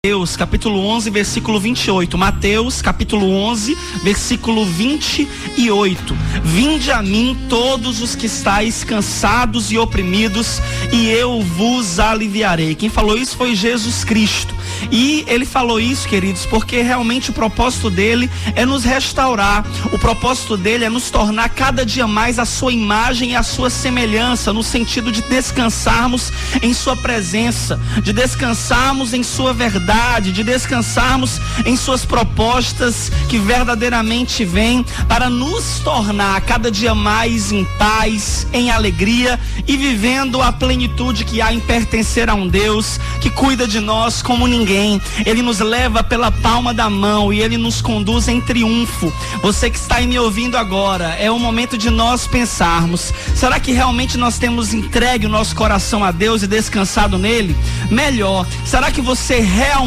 Mateus capítulo 11, versículo 28. Mateus capítulo 11, versículo 28. Vinde a mim todos os que estáis cansados e oprimidos, e eu vos aliviarei. Quem falou isso foi Jesus Cristo. E ele falou isso, queridos, porque realmente o propósito dele é nos restaurar. O propósito dele é nos tornar cada dia mais a sua imagem e a sua semelhança, no sentido de descansarmos em sua presença, de descansarmos em sua verdade, de descansarmos em suas propostas que verdadeiramente vêm para nos tornar cada dia mais em paz, em alegria e vivendo a plenitude que há em pertencer a um Deus que cuida de nós como ninguém. Ele nos leva pela palma da mão e ele nos conduz em triunfo. Você que está aí me ouvindo agora, é o momento de nós pensarmos: será que realmente nós temos entregue o nosso coração a Deus e descansado nele? Melhor, será que você realmente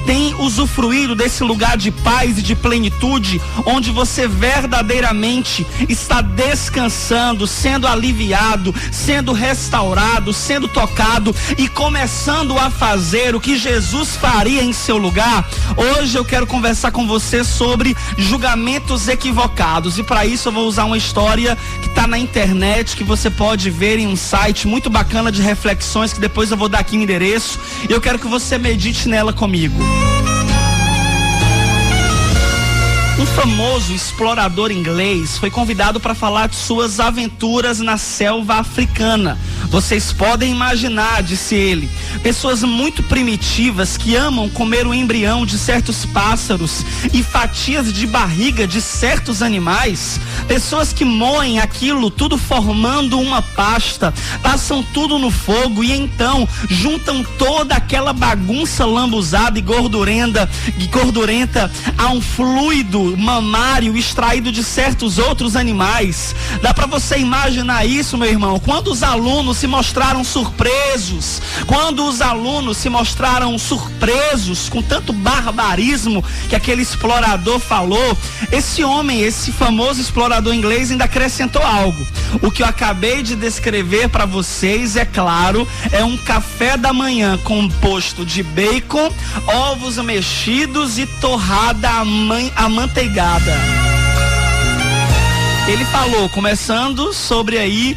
tem usufruído desse lugar de paz e de plenitude, onde você verdadeiramente está descansando, sendo aliviado, sendo restaurado, sendo tocado e começando a fazer o que Jesus faria em seu lugar? Hoje eu quero conversar com você sobre julgamentos equivocados, e para isso eu vou usar uma história que está na internet, que você pode ver em um site muito bacana de reflexões, que depois eu vou dar aqui o endereço, e eu quero que você medite nela comigo. Um famoso explorador inglês foi convidado para falar de suas aventuras na selva africana. Vocês podem imaginar, disse ele, pessoas muito primitivas que amam comer o embrião de certos pássaros e fatias de barriga de certos animais. Pessoas que moem aquilo tudo formando uma pasta, passam tudo no fogo e então juntam toda aquela bagunça lambuzada e gordurenta a um fluido mamário extraído de certos outros animais. Dá para você imaginar isso, meu irmão? Quando os alunos se mostraram surpresos com tanto barbarismo que aquele explorador falou, esse homem, esse famoso explorador inglês, ainda acrescentou algo. O que eu acabei de descrever para vocês, é claro, é um café da manhã composto de bacon, ovos mexidos e torrada amanteigada. Ele falou, começando sobre aí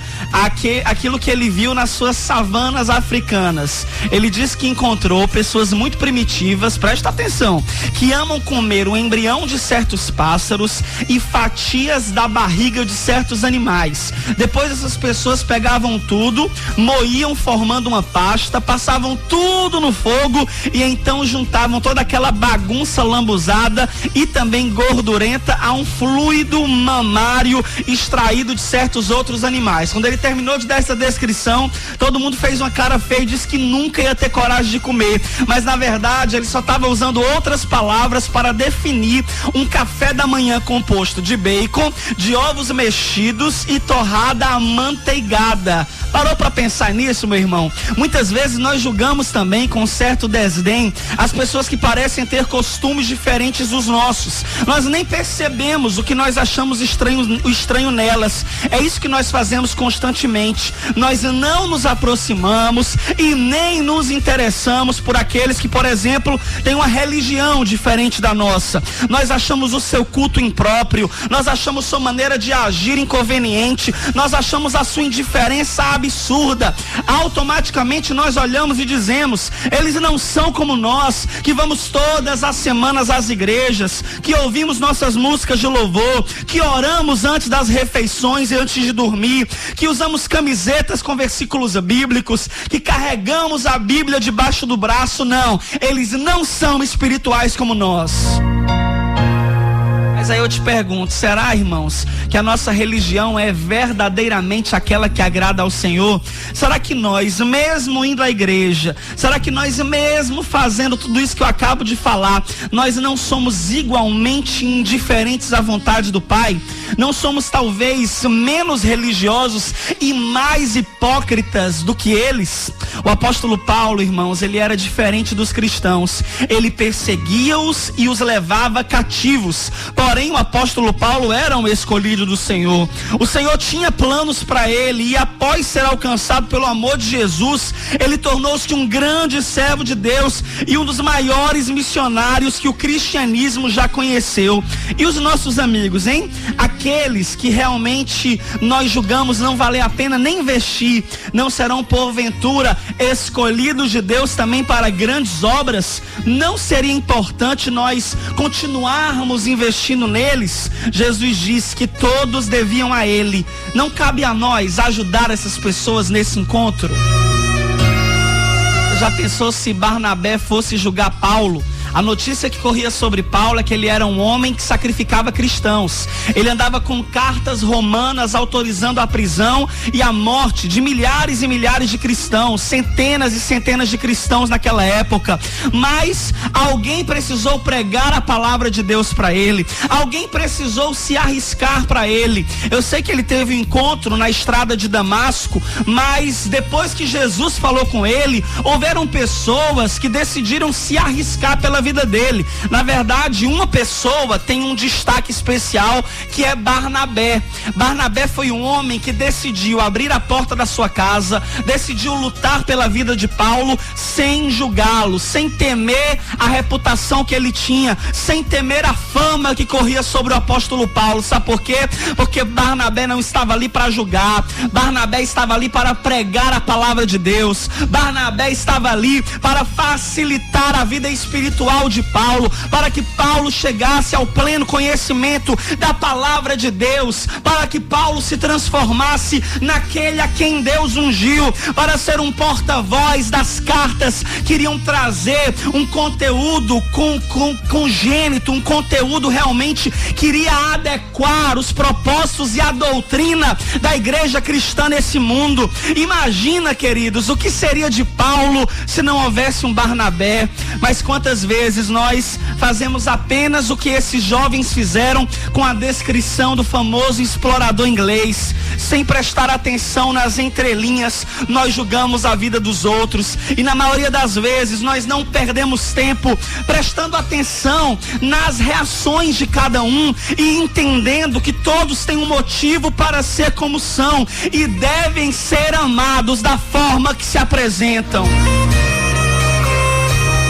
aquilo que ele viu nas suas savanas africanas. Ele disse que encontrou pessoas muito primitivas, presta atenção, que amam comer o embrião de certos pássaros e fatias da barriga de certos animais. Depois essas pessoas pegavam tudo, moíam formando uma pasta, passavam tudo no fogo e então juntavam toda aquela bagunça lambuzada e também gordurenta a um fluido mamário extraído de certos outros animais. Quando ele terminou de dar essa descrição, todo mundo fez uma cara feia e disse que nunca ia ter coragem de comer, mas na verdade ele só estava usando outras palavras para definir um café da manhã composto de bacon, de ovos mexidos e torrada amanteigada. Parou para pensar nisso, meu irmão? Muitas vezes nós julgamos também com certo desdém as pessoas que parecem ter costumes diferentes dos nossos. Nós nem percebemos o que nós achamos estranho nelas. É isso que nós fazemos constantemente. Nós não nos aproximamos e nem nos interessamos por aqueles que, por exemplo, têm uma religião diferente da nossa. Nós achamos o seu culto impróprio, nós achamos sua maneira de agir inconveniente, nós achamos a sua indiferença absurda. Automaticamente nós olhamos e dizemos: eles não são como nós, que vamos todas as semanas às igrejas, que ouvimos nossas músicas de louvor, que oramos antes das refeições e antes de dormir, que usamos camisetas com versículos bíblicos, que carregamos a Bíblia debaixo do braço. Não, eles não são espirituais como nós. Mas aí eu te pergunto, será, irmãos, que a nossa religião é verdadeiramente aquela que agrada ao Senhor? Será que nós, mesmo indo à igreja, será que nós mesmo fazendo tudo isso que eu acabo de falar, nós não somos igualmente indiferentes à vontade do Pai? Não somos talvez menos religiosos e mais hipócritas do que eles? O apóstolo Paulo, irmãos, ele era diferente dos cristãos. Ele perseguia-os e os levava cativos. Porém, Porém, o apóstolo Paulo era um escolhido do Senhor. O Senhor tinha planos para ele, e após ser alcançado pelo amor de Jesus, ele tornou-se um grande servo de Deus e um dos maiores missionários que o cristianismo já conheceu. E os nossos amigos, hein? Aqueles que realmente nós julgamos não valer a pena nem investir, não serão porventura escolhidos de Deus também para grandes obras? Não seria importante nós continuarmos investindo neles? Jesus disse que todos deviam a Ele. Não cabe a nós ajudar essas pessoas nesse encontro? Já pensou se Barnabé fosse julgar Paulo? A notícia que corria sobre Paulo é que ele era um homem que sacrificava cristãos. Ele andava com cartas romanas autorizando a prisão e a morte de milhares e milhares de cristãos, centenas e centenas de cristãos naquela época. Mas alguém precisou pregar a palavra de Deus para ele. Alguém precisou se arriscar para ele. Eu sei que ele teve um encontro na estrada de Damasco, mas depois que Jesus falou com ele, houveram pessoas que decidiram se arriscar pela vida dele. Na verdade, uma pessoa tem um destaque especial, que é Barnabé. Barnabé foi um homem que decidiu abrir a porta da sua casa, decidiu lutar pela vida de Paulo sem julgá-lo, sem temer a reputação que ele tinha, sem temer a fama que corria sobre o apóstolo Paulo. Sabe por quê? Porque Barnabé não estava ali para julgar. Barnabé estava ali para pregar a palavra de Deus. Barnabé estava ali para facilitar a vida espiritual de Paulo, para que Paulo chegasse ao pleno conhecimento da palavra de Deus, para que Paulo se transformasse naquele a quem Deus ungiu, para ser um porta-voz das cartas que iriam trazer um conteúdo congênito, um conteúdo realmente que iria adequar os propósitos e a doutrina da igreja cristã nesse mundo. Imagina, queridos, o que seria de Paulo se não houvesse um Barnabé. Mas quantas vezes nós fazemos apenas o que esses jovens fizeram com a descrição do famoso explorador inglês? Sem prestar atenção nas entrelinhas, nós julgamos a vida dos outros, e na maioria das vezes nós não perdemos tempo prestando atenção nas reações de cada um e entendendo que todos têm um motivo para ser como são e devem ser amados da forma que se apresentam.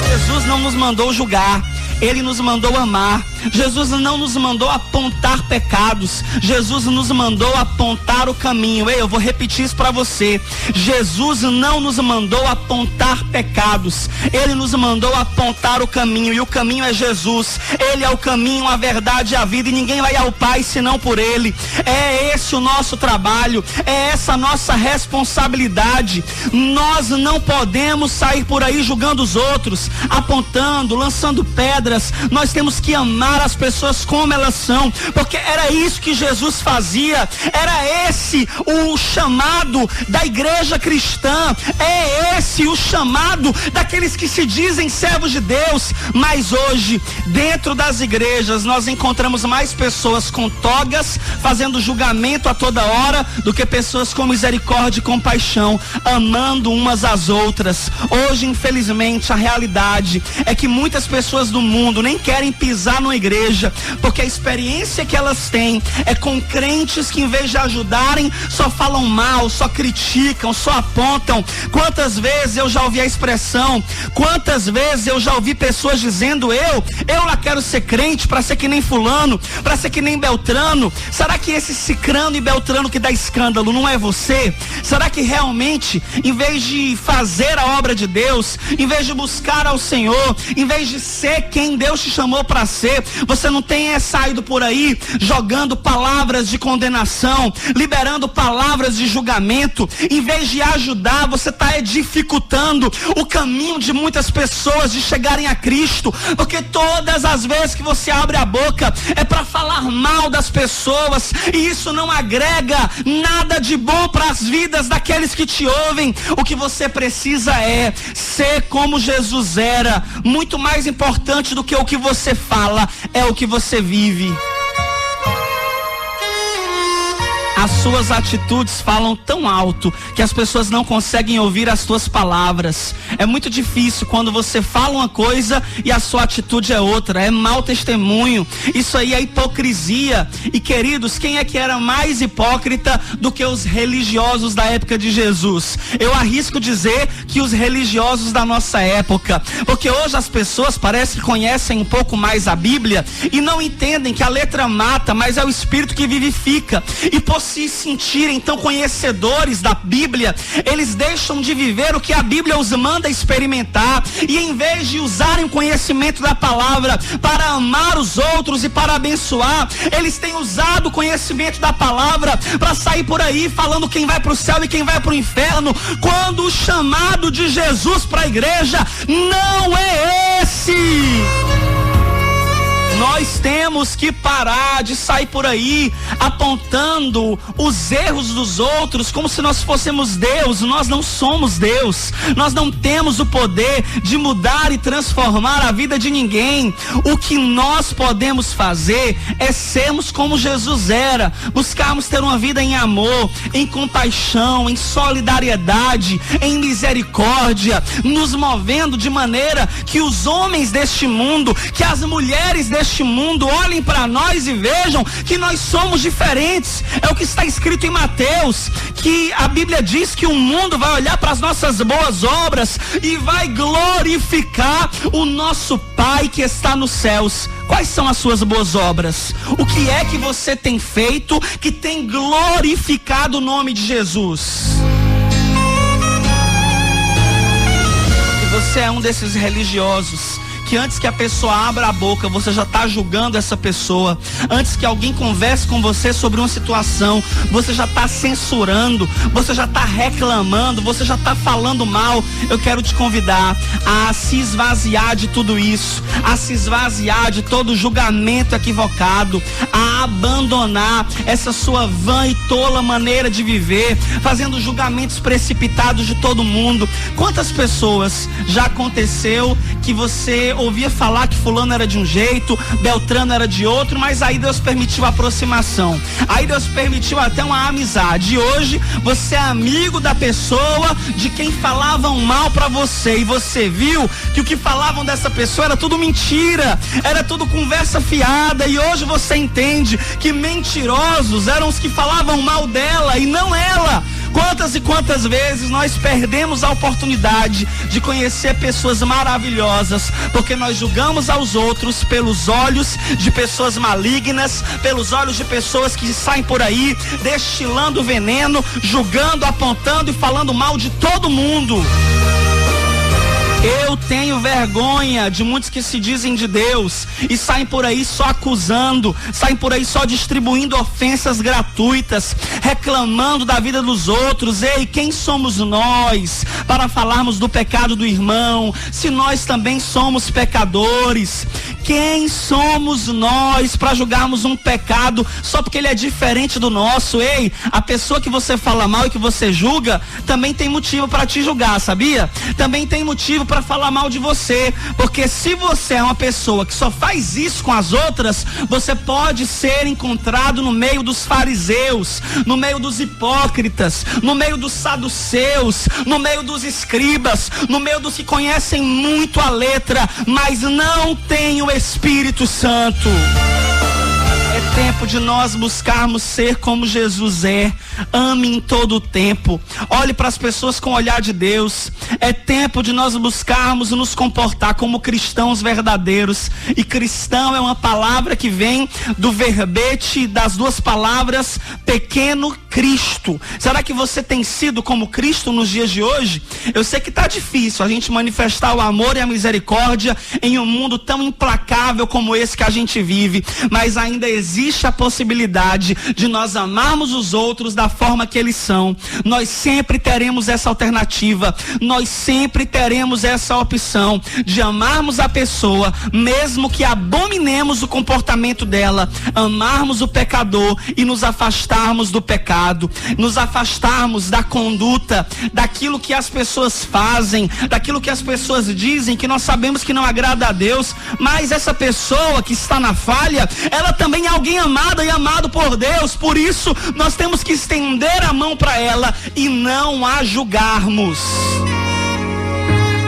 Jesus não nos mandou julgar, Ele nos mandou amar. Jesus não nos mandou apontar pecados, Jesus nos mandou apontar o caminho. Ei, eu vou repetir isso para você. Jesus não nos mandou apontar pecados, Ele nos mandou apontar o caminho, e o caminho é Jesus. Ele é o caminho, a verdade e a vida, e ninguém vai ao Pai senão por Ele. É esse o nosso trabalho, é essa a nossa responsabilidade. Nós não podemos sair por aí julgando os outros, apontando, lançando pedras. Nós temos que amar as pessoas como elas são, porque era isso que Jesus fazia. Era esse o chamado da igreja cristã, é esse o chamado daqueles que se dizem servos de Deus. Mas hoje, dentro das igrejas, nós encontramos mais pessoas com togas, fazendo julgamento a toda hora, do que pessoas com misericórdia e compaixão, amando umas às outras. Hoje, infelizmente, a realidade é que muitas pessoas do mundo nem querem pisar numa igreja, porque a experiência que elas têm é com crentes que, em vez de ajudarem, só falam mal, só criticam, só apontam. Quantas vezes eu já ouvi a expressão, quantas vezes eu já ouvi pessoas dizendo: eu lá quero ser crente para ser que nem fulano, para ser que nem Beltrano. Será que esse Cicrano e Beltrano que dá escândalo não é você? Será que realmente, em vez de fazer a obra de Deus, em vez de buscar ao Senhor, em vez de ser quem Deus te chamou para ser, você não tem saído por aí jogando palavras de condenação, liberando palavras de julgamento? Em vez de ajudar, você está dificultando o caminho de muitas pessoas de chegarem a Cristo, porque todas as vezes que você abre a boca é para falar mal das pessoas, e isso não agrega nada de bom para as vidas daqueles que te ouvem. O que você precisa é ser como Jesus era. Muito mais importante do que o que você fala é o que você vive. As suas atitudes falam tão alto que as pessoas não conseguem ouvir as suas palavras. É muito difícil quando você fala uma coisa e a sua atitude é outra. É mau testemunho. Isso aí é hipocrisia. E queridos, quem é que era mais hipócrita do que os religiosos da época de Jesus? Eu arrisco dizer que os religiosos da nossa época. Porque hoje as pessoas parece que conhecem um pouco mais a Bíblia e não entendem que a letra mata, mas é o Espírito que vivifica. E por se sentirem tão conhecedores da Bíblia, eles deixam de viver o que a Bíblia os manda experimentar, e em vez de usarem o conhecimento da palavra para amar os outros e para abençoar, eles têm usado o conhecimento da palavra para sair por aí falando quem vai para o céu e quem vai para o inferno, quando o chamado de Jesus para a igreja não é esse. Nós temos que parar de sair por aí apontando os erros dos outros como se nós fôssemos Deus. Nós não somos Deus. Nós não temos o poder de mudar e transformar a vida de ninguém. O que nós podemos fazer é sermos como Jesus era, buscarmos ter uma vida em amor, em compaixão, em solidariedade, em misericórdia, nos movendo de maneira que os homens deste mundo, que as mulheres deste mundo olhem para nós e vejam que nós somos diferentes. É o que está escrito em Mateus, que a Bíblia diz que o mundo vai olhar para as nossas boas obras e vai glorificar o nosso Pai que está nos céus. Quais são as suas boas obras? O que é que você tem feito que tem glorificado o nome de Jesus? E você é um desses religiosos que antes que a pessoa abra a boca, você já está julgando essa pessoa. Antes que alguém converse com você sobre uma situação, você já está censurando, você já está reclamando, você já está falando mal. Eu quero te convidar a se esvaziar de tudo isso, a se esvaziar de todo julgamento equivocado, a abandonar essa sua vã e tola maneira de viver, fazendo julgamentos precipitados de todo mundo. Quantas pessoas já aconteceu que você ouvia falar que fulano era de um jeito, Beltrano era de outro, mas aí Deus permitiu a aproximação, aí Deus permitiu até uma amizade, e hoje você é amigo da pessoa de quem falavam mal pra você, e você viu que o que falavam dessa pessoa era tudo mentira, era tudo conversa fiada, e hoje você entende que mentirosos eram os que falavam mal dela e não ela. Quantas e quantas vezes nós perdemos a oportunidade de conhecer pessoas maravilhosas, porque nós julgamos aos outros pelos olhos de pessoas malignas, pelos olhos de pessoas que saem por aí destilando veneno, julgando, apontando e falando mal de todo mundo. Eu tenho vergonha de muitos que se dizem de Deus e saem por aí só acusando, saem por aí só distribuindo ofensas gratuitas, reclamando da vida dos outros. Ei, quem somos nós para falarmos do pecado do irmão, se nós também somos pecadores? Quem somos nós para julgarmos um pecado só porque ele é diferente do nosso? Ei, a pessoa que você fala mal e que você julga também tem motivo para te julgar, sabia? Também tem motivo para falar mal de você, porque se você é uma pessoa que só faz isso com as outras, você pode ser encontrado no meio dos fariseus, no meio dos hipócritas, no meio dos saduceus, no meio dos escribas, no meio dos que conhecem muito a letra, mas não têm o Espírito Santo. É tempo de nós buscarmos ser como Jesus é. Ame em todo o tempo. Olhe para as pessoas com o olhar de Deus. É tempo de nós buscarmos nos comportar como cristãos verdadeiros. E cristão é uma palavra que vem do verbete das duas palavras pequeno Cristo. Será que você tem sido como Cristo nos dias de hoje? Eu sei que está difícil a gente manifestar o amor e a misericórdia em um mundo tão implacável como esse que a gente vive, mas ainda existe a possibilidade de nós amarmos os outros da forma que eles são. Nós sempre teremos essa alternativa, nós sempre teremos essa opção de amarmos a pessoa, mesmo que abominemos o comportamento dela, amarmos o pecador e nos afastarmos do pecado. pecado, nos afastarmos da conduta, daquilo que as pessoas fazem, daquilo que as pessoas dizem, que nós sabemos que não agrada a Deus, mas essa pessoa que está na falha, ela também é alguém amada e amado por Deus. Por isso nós temos que estender a mão para ela e não a julgarmos.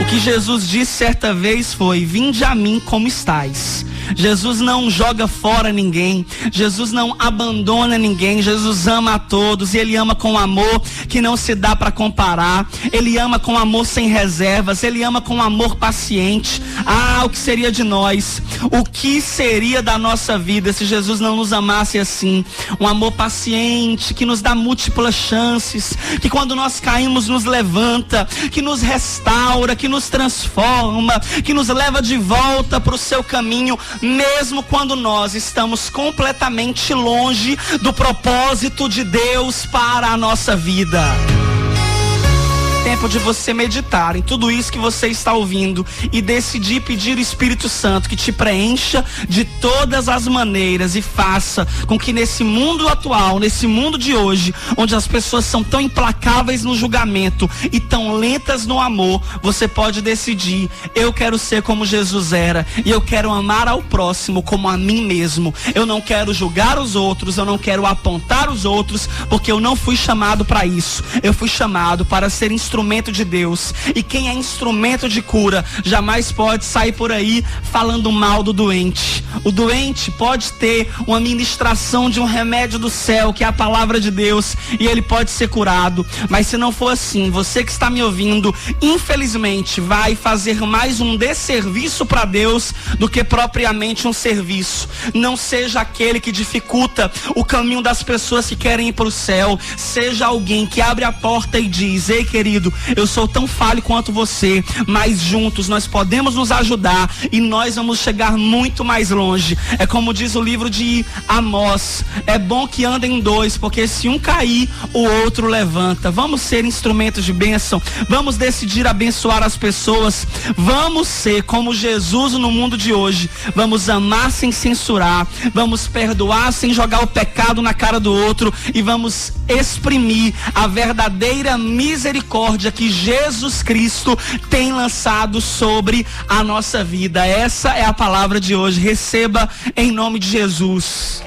O que Jesus disse certa vez foi: vinde a mim como estais. Jesus não joga fora ninguém, Jesus não abandona ninguém, Jesus ama a todos, e Ele ama com amor que não se dá para comparar, Ele ama com amor sem reservas, Ele ama com amor paciente. O que seria de nós? O que seria da nossa vida se Jesus não nos amasse assim? Um amor paciente, que nos dá múltiplas chances, que quando nós caímos nos levanta, que nos restaura, que nos transforma, que nos leva de volta para o seu caminho, mesmo quando nós estamos completamente longe do propósito de Deus para a nossa vida. Tempo de você meditar em tudo isso que você está ouvindo e decidir pedir o Espírito Santo que te preencha de todas as maneiras e faça com que nesse mundo atual, nesse mundo de hoje, onde as pessoas são tão implacáveis no julgamento e tão lentas no amor, você pode decidir: eu quero ser como Jesus era, e eu quero amar ao próximo como a mim mesmo. Eu não quero julgar os outros, eu não quero apontar os outros, porque eu não fui chamado para isso. Eu fui chamado para ser instrumento de Deus, e quem é instrumento de cura jamais pode sair por aí falando mal do doente. O doente pode ter uma ministração de um remédio do céu, que é a palavra de Deus, e ele pode ser curado, mas se não for assim, você que está me ouvindo, infelizmente vai fazer mais um desserviço para Deus do que propriamente um serviço. Não seja aquele que dificulta o caminho das pessoas que querem ir para o céu. Seja alguém que abre a porta e diz: ei, querido, eu sou tão falho quanto você, mas juntos nós podemos nos ajudar e nós vamos chegar muito mais longe. É como diz o livro de Amós: é bom que andem dois, porque se um cair, o outro levanta. Vamos ser instrumentos de bênção, vamos decidir abençoar as pessoas, vamos ser como Jesus no mundo de hoje. Vamos amar sem censurar, vamos perdoar sem jogar o pecado na cara do outro, e vamos exprimir a verdadeira misericórdia que Jesus Cristo tem lançado sobre a nossa vida. Essa é a palavra de hoje. Receba em nome de Jesus.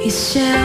It's just